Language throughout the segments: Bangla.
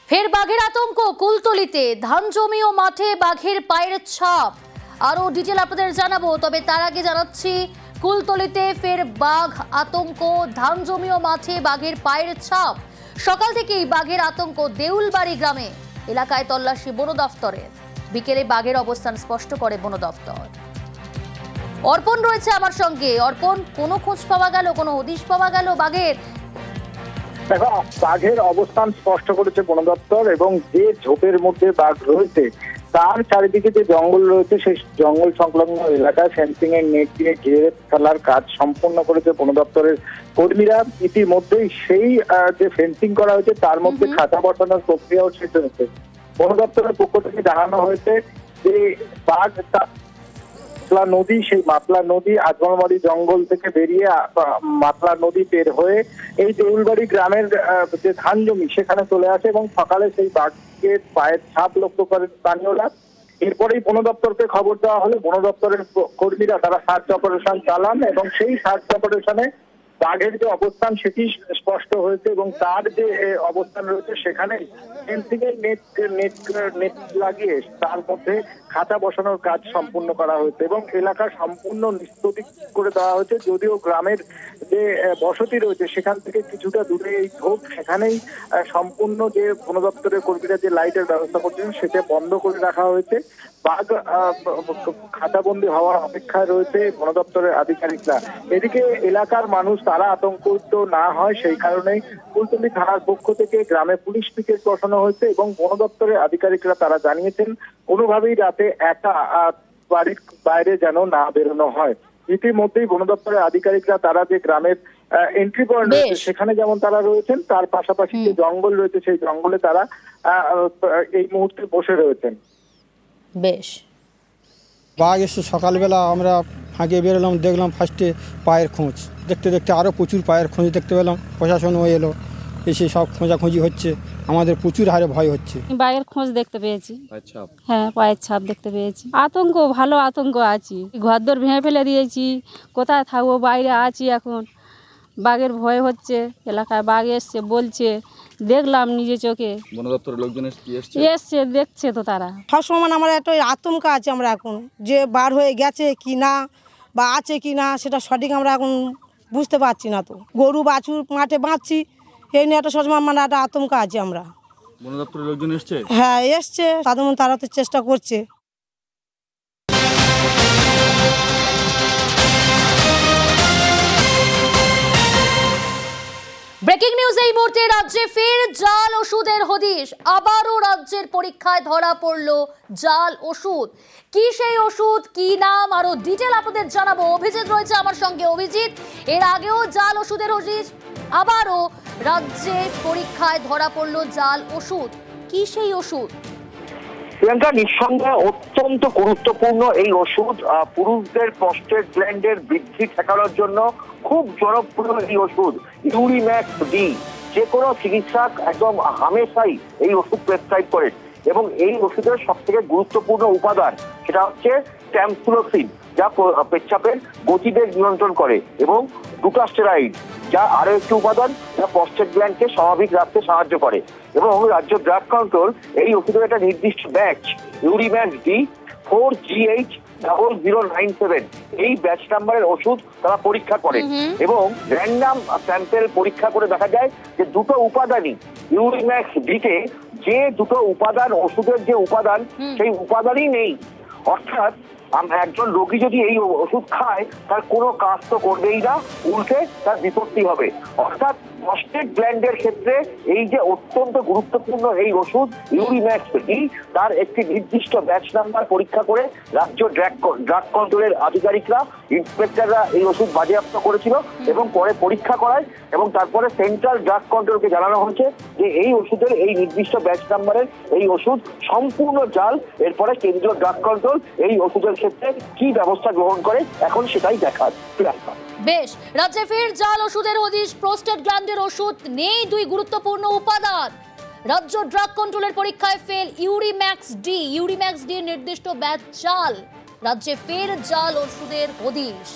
ফের বাঘের আতঙ্ক কুলতলিতে, ধান জমি ও মাঠে বাঘের পায়ের ছাপ। আরো ডিটেল আপনাদের জানাবো, তবে তার আগে জানাচ্ছি কুলতলিতে ফের বাঘ আতঙ্ক, ধান জমি ও মাঠে বাঘের পায়ের ছাপ। সকাল থেকেই বাঘের আতঙ্ক দেউলবাড়ি গ্রামে, এলাকায় তল্লাশি বন দফতরের। বিকেলে বাঘের অবস্থান স্পষ্ট করে বন দফতর। অর্পণ রয়েছে আমার সঙ্গে। অর্পণ, কোনো খোঁজ পাওয়া গেল, কোনো হদিশ পাওয়া গেল বাঘের? দেখো, বাঘের অবস্থান স্পষ্ট করেছে বন দপ্তর, এবং যে ঝোপের মধ্যে বাঘ রয়েছে তার চারিদিকে যে জঙ্গল রয়েছে সেই জঙ্গল সংলগ্ন এলাকায় ফেন্সিং এর নেট দিয়ে ঘিরে ফেলার কাজ সম্পূর্ণ করেছে বন দপ্তরের কর্মীরা। ইতিমধ্যেই সেই যে ফেন্সিং করা হয়েছে তার মধ্যে খাঁচা বসানোর প্রক্রিয়াও শেষ হয়েছে। বন দপ্তরের পক্ষ থেকে জানানো হয়েছে যে বাঘ মাতলা নদী, সেই মাতলা নদী আজমলবাড়ি জঙ্গল থেকে বেরিয়ে মাতলা নদী বের হয়ে এই দেউলবাড়ি গ্রামের যে ধান জমি সেখানে চলে আসে, এবং সকালে সেই বাঘের পায়ের ছাপ লক্ষ্য করেন স্থানীয়রা। এরপরেই বন দপ্তরকে খবর দেওয়া হলে বন দপ্তরের কর্মীরা তারা সার্চ অপারেশন চালান, এবং সেই সার্চ অপারেশনে বাঘের যে অবস্থান সেটি স্পষ্ট হয়েছে, এবং তার যে অবস্থান রয়েছে সেখানে ফেন্সিং এর নেট লাগিয়ে তার মধ্যে খাঁচা বসানোর কাজ সম্পূর্ণ করা হয়েছে, এবং এলাকা সম্পূর্ণ নিস্তব্ধ করে দেওয়া হয়েছে। যদিও গ্রামের যে বসতি রয়েছে সেখান থেকে কিছুটা দূরে এই ঝোপ, সেখানেই সম্পূর্ণ যে বন দপ্তরের কর্মীরা যে লাইটের ব্যবস্থা করছেন সেটা বন্ধ করে রাখা হয়েছে। বাঘ খাঁচাবন্দি হওয়ার অপেক্ষায় রয়েছে বন দপ্তরের আধিকারিকরা। এদিকে এলাকার মানুষ তারা আতঙ্কিত না হয় সেই কারণেই কুলতলি থানার পক্ষ থেকে গ্রামে পুলিশ পিকেট বসানো হয়েছে, এবং বন দপ্তরের আধিকারিকরা তারা জানিয়েছেন কোনোভাবেই রাতে একা বাড়ির বাইরে যেন না বেরোনো হয়। ইতিমধ্যেই বন দপ্তরের আধিকারিকরা তারা যে গ্রামের এন্ট্রি পয়েন্ট রয়েছে সেখানে যেমন তারা রয়েছেন, তার পাশাপাশি যে জঙ্গল রয়েছে সেই জঙ্গলে তারা এই মুহূর্তে বসে রয়েছেন। বেশ, বাঘ এসে সকালবেলা আমরা ফাঁকে বেরোলাম, দেখলাম ফার্স্টে পায়ের খোঁজ, দেখতে দেখতে আরও প্রচুর পায়ের খোঁজ দেখতে পেলাম। প্রশাসনও এলো, এসে সব খোঁজাখুঁজি হচ্ছে, আমাদের প্রচুর হারে ভয় হচ্ছে। বাঘের খোঁজ দেখতে পেয়েছি, হ্যাঁ পায়ের ছাপ দেখতে পেয়েছি। আতঙ্ক, ভালো আতঙ্ক আছি, ঘরদোর ভেঙে ফেলে দিয়েছি, কোথায় থাকবো, বাইরে আছি এখন। বাঘের ভয় হচ্ছে, এলাকায় বাঘ এসছে বলছে, দেখলাম নিজে চোখে। বন দপ্তরের লোকজন এসছে, দেখছে তো তারা। সবসময় আমার একটা আতঙ্ক আছে, আমরা এখন যে বার হয়ে গেছে কি না বা আছে কি না সেটা সঠিক আমরা এখন বুঝতে পারছি না। তো গরু বাছুর মাঠে বাঁধছি, এই নিয়ে একটা সবসময় মানে একটা আতঙ্ক আছে আমরা। বন দপ্তরের লোকজন এসছে? হ্যাঁ এসছে, তারা তো চেষ্টা করছে। ব্রেকিং নিউজ এই মুহূর্তে। রাজ্যে ফের জাল ওষুধের হদিশ, আবারও রাজ্যের পরীক্ষায় ধরা পড়লো জাল ওষুধ। কি সেই ওষুধ, কি নাম, আরো ডিটেল আপনাদের জানাবো। অভিজিৎ রয়েছে আমার সঙ্গে। অভিজিৎ, এর আগেও জাল ওষুধের হদিশ, আবারও রাজ্যে পরীক্ষায় ধরা পড়লো জাল ওষুধ। কি সেই ওষুধ? প্রিয়াঙ্কা, নিঃসন্দেহে অত্যন্ত গুরুত্বপূর্ণ এই ওষুধ। পুরুষদের প্রস্টেট গ্ল্যান্ডের বৃদ্ধি ঠেকানোর জন্য খুব জনপ্রিয় এই ওষুধ ইউরিম্যাক্স ডি। যে কোনো চিকিৎসক একদম হামেশাই এই ওষুধ প্রেসক্রাইব করেন, এবং এই ওষুধের সব থেকে গুরুত্বপূর্ণ উপাদান সেটা হচ্ছে ট্যামসুলোসিন, যা পেচ্ছাপের গতিবেগ নিয়ন্ত্রণ করে, এবং ডুটাস্টেরয়েড, যা আরো একটি উপাদান যা প্রস্টেট গ্ল্যান্ডকে স্বাভাবিক রাখতে সাহায্য করে। এবং রাজ্য ড্রাগ কন্ট্রোল এই ওষুধের একটা নির্দিষ্ট ব্যাচ ইউরিম্যাক্স ডি 4GH0097 এই ব্যাচ নাম্বারের ওষুধ তারা পরীক্ষা করে, এবং র্যান্ডাম স্যাম্পেল পরীক্ষা করে দেখা যায় যে দুটো উপাদানই ইউরিম্যাক্স ডিতে, যে দুটো উপাদান ওষুধের যে উপাদান সেই উপাদানই নেই। অর্থাৎ একজন রোগী যদি এই ওষুধ খায় তার কোনো কাজ তো করবেই না, উল্টে তার বিপত্তি হবে। অর্থাৎ প্রস্টেট গ্ল্যান্ডের ক্ষেত্রে এই যে অত্যন্ত গুরুত্বপূর্ণ এই ওষুধ ইউরিম্যাক্স ডি, তার একটি নির্দিষ্ট ব্যাচ নাম্বার পরীক্ষা করে রাজ্য ড্রাগ কন্ট্রোলের আধিকারিকরা, ইন্সপেক্টররা এই ওষুধ বাজেয়াপ্ত করেছিল, এবং পরে পরীক্ষা করায়, এবং তারপরে সেন্ট্রাল ড্রাগ কন্ট্রোলকে জানানো হয়েছে যে এই ওষুধের এই নির্দিষ্ট ব্যাচ নাম্বারের এই ওষুধ সম্পূর্ণ জাল। এরপরে কেন্দ্রীয় ড্রাগ কন্ট্রোল এই ওষুধের ক্ষেত্রে কি ব্যবস্থা গ্রহণ করে এখন সেটাই দেখার। বেশ, রাজ্যে ফের জাল ওষুধের হদিশ, প্রোস্টেট গ্ল্যান্ডের ওষুধ নেই দুই গুরুত্বপূর্ণ উপাদান। রাজ্য ড্রাগ কন্ট্রোলের পরীক্ষায় fail Urimax D, Urimax D নির্দিষ্ট ব্যাচ জাল। রাজ্যে ফের জাল ওষুধের হদিশ।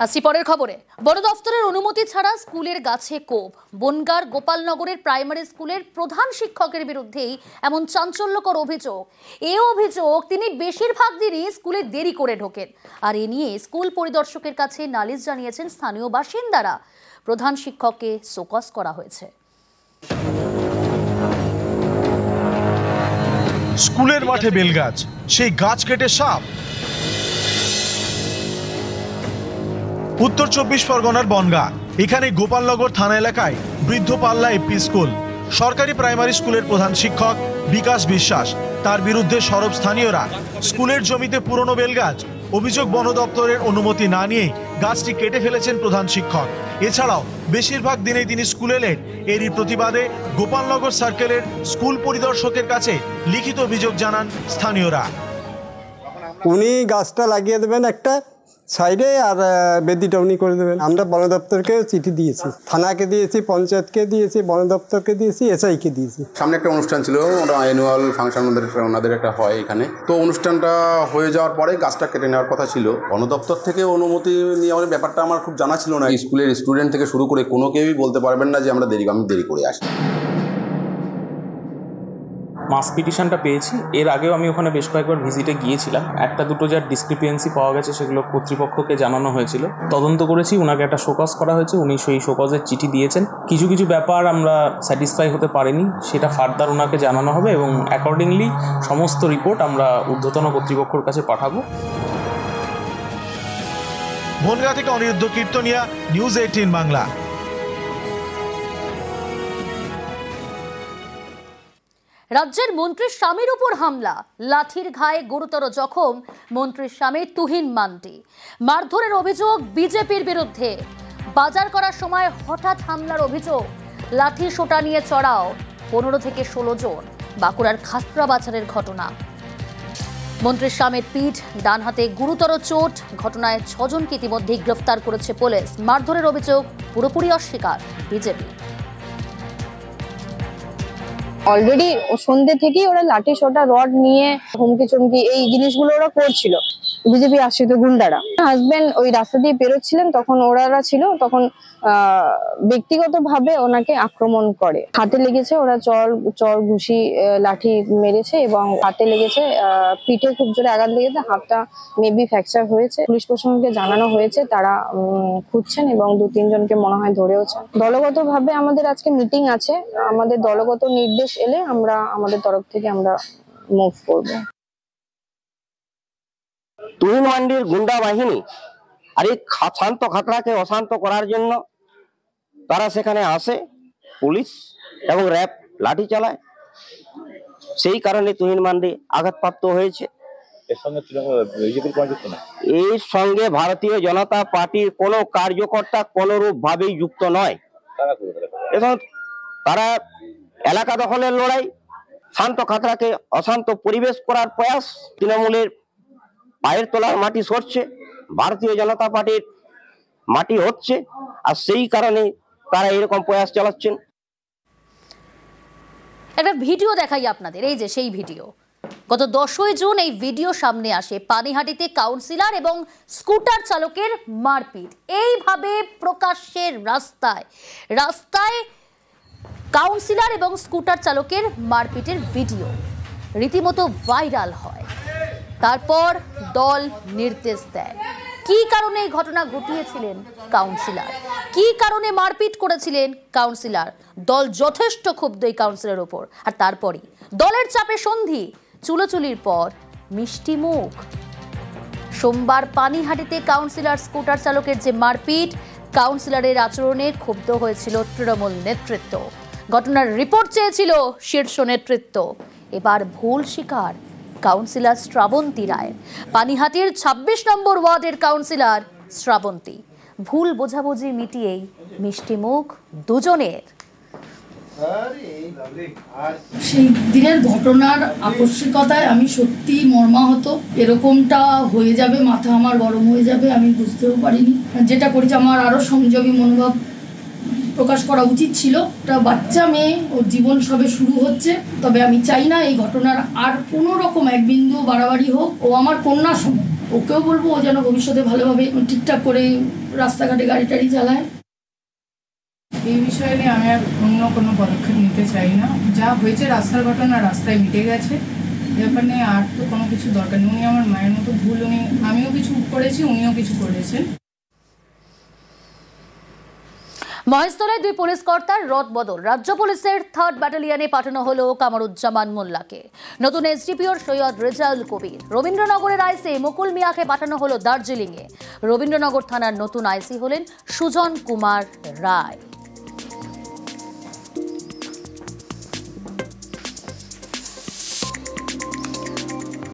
আসছি পরের খবরে। বন দফতরের অনুমতি ছাড়া স্কুলের গাছে কোপ। বনগাঁর গোপালনগরের প্রাইমারি স্কুলের প্রধান শিক্ষকের বিরুদ্ধেই এমন চাঞ্চল্যকর অভিযোগ। এই অভিযোগ, তিনি বেশিরভাগ দিনই স্কুলে দেরি করে ঢোকেন। আর এ নিয়ে স্কুল পরিদর্শকের কাছে নালিশ জানিয়েছেন স্থানীয় বাসিন্দারা। প্রধান শিক্ষককে শোকজ করা হয়েছে। স্কুলের মাঠে বেলগাছ, সেই গাছ কেটে সাপ। উত্তর 24 পরগনার বনগাঁ, এখানে গোপালনগর থানা এলাকায় বৃদ্ধ পাল্লা এপি স্কুল। সরকারি প্রাইমারি স্কুলের প্রধান শিক্ষক বিকাশ বিশ্বাস, তার বিরুদ্ধে সরব স্থানীয়রা। স্কুলের জমিতে পুরনো বেলগাছ, অভিযোগ বন দপ্তরের অনুমতি না নিয়ে গাছটি কেটে ফেলেছেন প্রধান শিক্ষক। এছাড়াও বেশিরভাগ দিনেই তিনি স্কুলে লেট। এরই প্রতিবাদে গোপালনগর সার্কেলের স্কুল পরিদর্শকের কাছে লিখিত অভিযোগ জানান স্থানীয়রা। উনি গাছটা লাগিয়ে দেবেন একটা সাইডে, আর বেদিটা উনি করে দেবেন। আমরা বন দপ্তরকেও চিঠি দিয়েছি, থানাকে দিয়েছি, পঞ্চায়েতকে দিয়েছি, বন দপ্তরকে দিয়েছি, এসআইকে দিয়েছি। সামনে একটা অনুষ্ঠান ছিল, ওটা অ্যানুয়াল ফাংশন ওনাদের একটা হয় এখানে। তো অনুষ্ঠানটা হয়ে যাওয়ার পরে গাছটা কেটে নেওয়ার কথা ছিল। বন দপ্তর থেকে অনুমতি নিয়ে আমাদের ব্যাপারটা আমার খুব জানা ছিল না। স্কুলের স্টুডেন্ট থেকে শুরু করে কোনো কেউই বলতে পারবেন না যে আমি দেরি করে আসি। মাস পিটিশনটা পেয়েছি। এর আগেও আমি ওখানে বেশ কয়েকবার ভিজিটে গিয়েছিলাম। একটা দুটো যার ডিসক্রিপিয়েন্সি পাওয়া গেছে সেগুলো কর্তৃপক্ষকে জানানো হয়েছিল, তদন্ত করেছি, ওনাকে একটা শোকজ করা হয়েছে, উনি সেই শোকজের চিঠি দিয়েছেন। কিছু কিছু ব্যাপার আমরা স্যাটিসফাই হতে পারিনি, সেটা ফার্দার ওনাকে জানানো হবে এবং অ্যাকর্ডিংলি সমস্ত রিপোর্ট আমরা ঊর্ধ্বতন কর্তৃপক্ষের কাছে পাঠাবো। বনগাঁ থেকে অনিরুদ্ধ কীর্তনিয়া, নিউজ 18 বাংলা। রাজ্যের মন্ত্রীর স্বামীর উপর হামলা, লাঠির ঘায়ে গুরুতর জখম মন্ত্রীর স্বামী তুহিন মান্ডি। মারধরের অভিযোগ বিজেপির বিরুদ্ধে। বাজার করার সময় হঠাৎ হামলার অভিযোগ। লাঠি সোটা নিয়ে চড়াও 15 থেকে 16 জন। বাঁকুড়ার খাসড়া বাজারের ঘটনা। মন্ত্রীর স্বামীর পিঠ, ডান হাতে গুরুতর চোট। ঘটনায় 6 জনকে ইতিমধ্যেই গ্রেফতার করেছে পুলিশ। মারধরের অভিযোগ পুরোপুরি অস্বীকার বিজেপি। অলরেডি সন্ধ্যে থেকেই ওরা লাঠি সোটা রড নিয়ে হুমকি চমকি এই জিনিসগুলো ওরা করছিল, বিজেপি আশ্রিত গুন্ডারা। হাজবেন্ড ওই রাস্তা দিয়ে বেরোচ্ছিলেন, তখন ওরা ছিল, তখন ব্যক্তিগতভাবে ওনাকে আক্রমণ করে। হাতে লেগেছে, ওরা চর ঘুষি লাঠি মেরেছে এবং হাতে লেগেছে, পিঠে খুব জোরে আঘাত লেগেছে, হাতটা মেবি ফ্র্যাকচার হয়েছে। পুলিশ প্রশাসনকে জানানো হয়েছে, তারা খুঁজছেন এবং 2-3 জনকে মনে হয় ধরেওছেন। দলগতভাবে আমাদের আজকে মিটিং আছে, আমাদের দলগত নির্দেশ এলে আমরা আমাদের তরফ থেকে আমরা মুভ করবো। তুহিন মান্ডির গুন্ডা বাহিনী আর এই শান্ত খাতড়াকে অশান্ত করার জন্য তারা সেখানে আসে, পুলিশ এবং র্যাব লাঠি চালায়। সেই কারণে তুহিন মান্ডি আঘাতপ্রাপ্ত হয়েছে। এর সঙ্গে ভারতীয় জনতা পার্টির কোনো কার্যকর্তা কোনরূপ ভাবেই যুক্ত নয়। এখন তারা এলাকা দখলের লড়াই, শান্ত খাতড়াকে অশান্ত পরিবেশ করার প্রয়াস। তৃণমূলের পায়ের তলার মাটি সরছে, ভারতীয় জনতা পার্টির মাটি হচ্ছে, আর সেই কারণে তারা এরকম প্রয়াস চালাচ্ছেন। একটা ভিডিও দেখাই আপনাদের, এই যে সেই ভিডিও। গত 10ই জুন এই ভিডিও সামনে আসে। পানিহাটিতে কাউন্সিলর এবং স্কুটার চালকের মারপিট। এইভাবে প্রকাশ্যে রাস্তায় কাউন্সিলর এবং স্কুটার চালকের মারপিটের ভিডিও রীতিমতো ভাইরাল হয়। তারপর দল নির্দেশ দেয়। কি কারণে এই ঘটনা ঘটিয়েছিলেন কাউন্সিলর, কি কারণে মারপিট করেছিলেন কাউন্সিলর, দল যথেষ্ট ক্ষুব্ধ এই কাউন্সিলরের উপর। আর তারপরই দলের চাপে সন্ধি, চুলোচুলির পর মিষ্টি মুখ। সোমবার পানিহাটিতে কাউন্সিলর স্কুটার চালকের যে মারপিট, কাউন্সিলরের আচরণে ক্ষুব্ধ হয়েছিল তৃণমূল নেতৃত্ব। ঘটনার রিপোর্ট চেয়েছিল শীর্ষ নেতৃত্ব। এবার ভুল স্বীকার কাউন্সিলর শ্রাবন্তী রায়। পানিহাটির 26 নম্বর ওয়ার্ডের কাউন্সিলর শ্রাবন্তী। ভুল বোঝাবুঝি মিটিয়েই মিষ্টি মুখ দুজনের। সেই দিনের ঘটনার আকস্মিকতায় আমি সত্যি মর্মাহত। এরকমটা হয়ে যাবে, মাথা আমার গরম হয়ে যাবে, আমি বুঝতেও পারিনি। যেটা করেছে আমার আরো সংযমী মনোভাব প্রকাশ করা উচিত ছিল। একটা বাচ্চা মেয়ে, ওর জীবন সবে শুরু হচ্ছে। তবে আমি চাই না এই ঘটনার আর কোনো রকম এক বিন্দু বাড়াবাড়ি হোক। ও আমার কন্যা সম, ওকেও বলবো ও যেন ভবিষ্যতে ভালোভাবে ঠিকঠাক করে রাস্তাঘাটে গাড়ি টাড়ি চালায়। এই বিষয়ে নিয়ে আমি আর অন্য কোনো পদক্ষেপ নিতে চাই না। যা হয়েছে রাস্তার ঘটনা রাস্তায় মিটে গেছে, ব্যাপার নিয়ে আর তো কোনো কিছু দরকার নেই। উনি আমার মায়ের মতো ভুল, আমিও কিছু করেছি, উনিও কিছু করেছেন। মহেশতলায় 2 পুলিশ কর্তার রদবদল। রাজ্য পুলিশের 3rd ব্যাটালিয়নে পাঠানো হলো কামরুজ্জামান মোল্লাকে, নতুন এসডিপিওর সৈয়দ রেজাউল কবির। রবীন্দ্রনগরের আইসি মুকুল মিয়াকে পাঠানো হলো দার্জিলিংয়ে। রবীন্দ্রনগর থানার নতুন আইসি হলেন সুজন কুমার রায়।